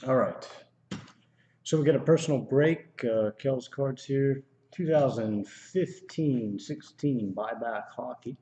All right. So we get a personal break. Kel's cards here. 2015-16 buyback hockey.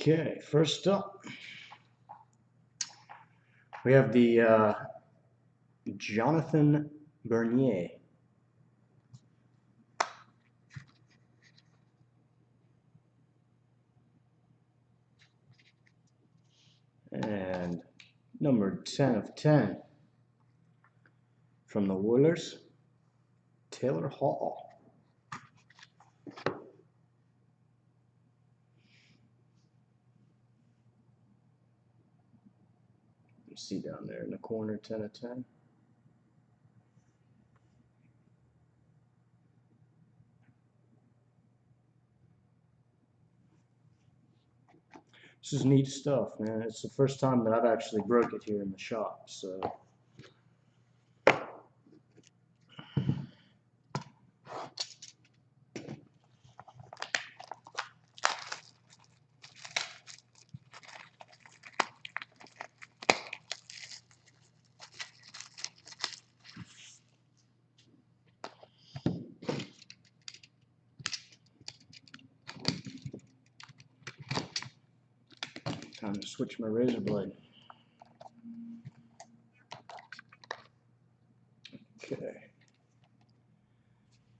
Okay, first up, we have the Jonathan Bernier. And number 10 of 10 from the Oilers, Taylor Hall. You see down there in the corner, 10 of 10. This is neat stuff, man. It's the first time that I've actually broke it here in the shop, so. Time to switch my razor blade. Okay.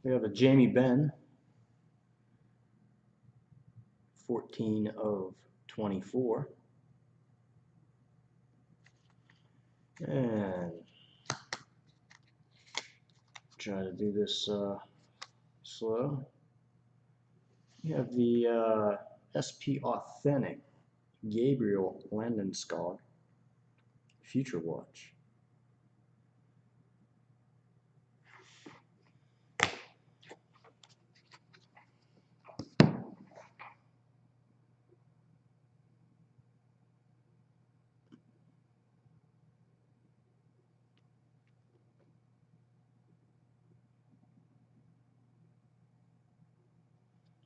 We have a Jamie Benn, 14 of 24. And try to do this slow. We have the SP Authentic Gabriel Landeskog Future Watch.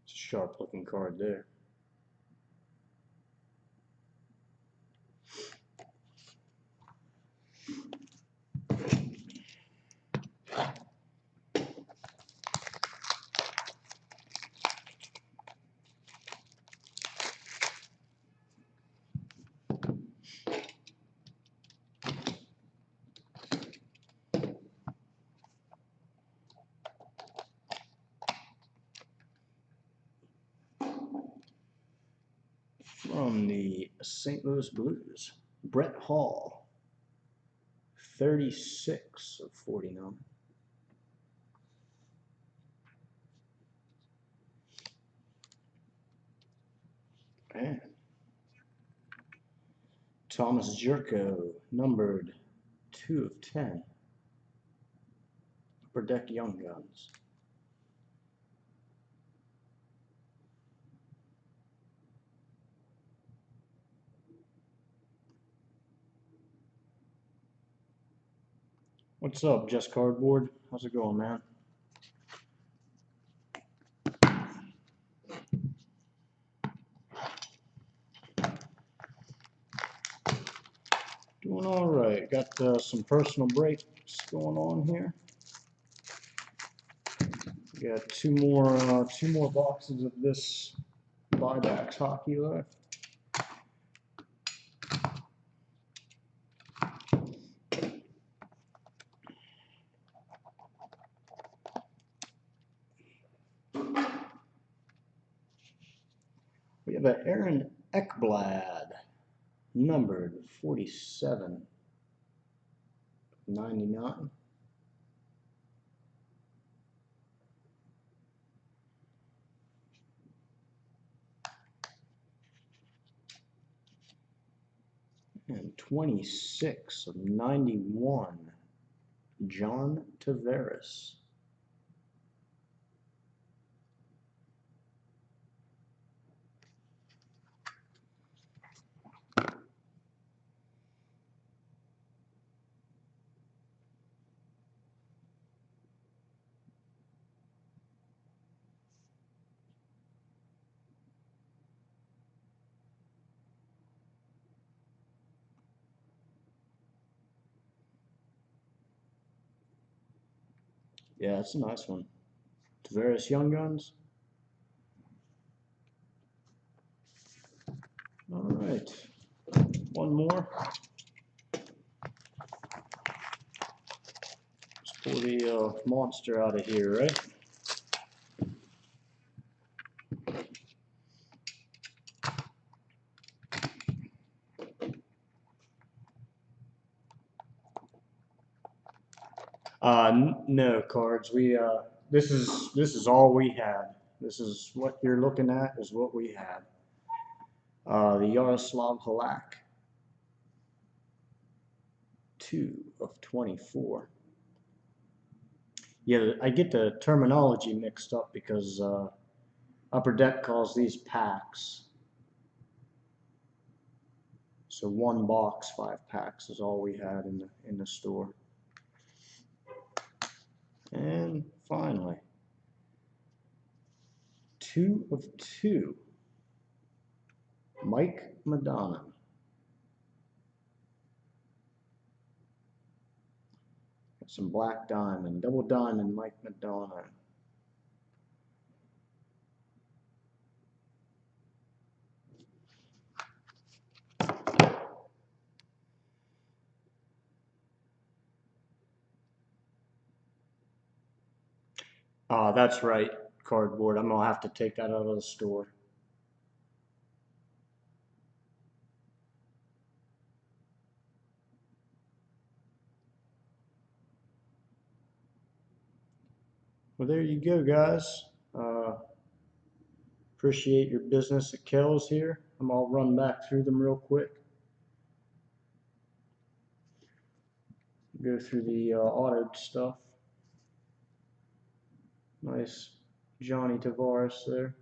It's a sharp looking card there. From the St. Louis Blues, Brett Hall, 36 of 49. And Thomas Jerko, numbered 2 of 10. Upper Deck Young Guns. What's up, Just Cardboard? How's it going, man? Doing all right. Got some personal breaks going on here. Got two more boxes of this Buybacks hockey left. We have an Aaron Ekblad, numbered 47/99. And 26/91, John Tavares. Yeah, it's a nice one. Tavares Young Guns. All right, one more. Let's pull the monster out of here, right? No cards. This is all we had. This is what you're looking at is what we had. The Yaroslav Halak, 2/24. Yeah, I get the terminology mixed up because Upper Deck calls these packs. So one box, 5 packs is all we had in the store. And finally, 2/2. Mike Madonna. Got some black diamond, double diamond Mike Madonna. That's right, cardboard. I'm gonna have to take that out of the store. Well, there you go, guys. Appreciate your business at Kells here. I'm gonna run back through them real quick. Go through the autoed stuff. Nice Johnny Tavares there.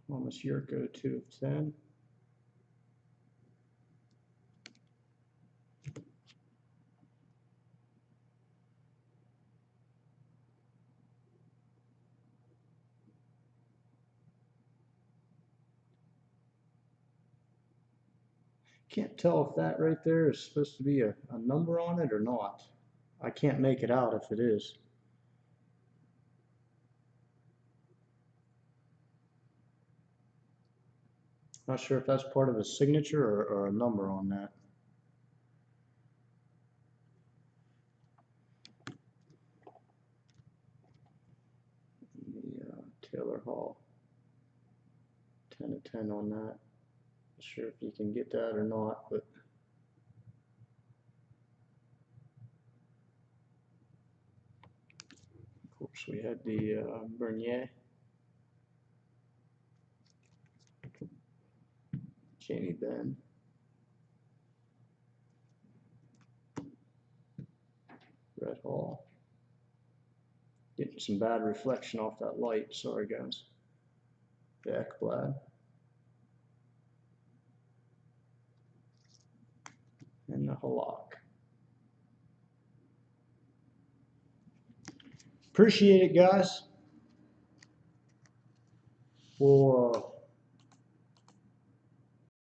Thomas Yurko, 2/10. Can't tell if that right there is supposed to be a number on it or not. I can't make it out if it is. Not sure if that's part of his signature or a number on that. The Taylor Hall, 10/10 on that. Not sure if you can get that or not, but of course we had the Bernier, Jamie Benn, Red Hall. Getting some bad reflection off that light. Sorry, guys. The Ekblad. And the Halak. Appreciate it, guys. We'll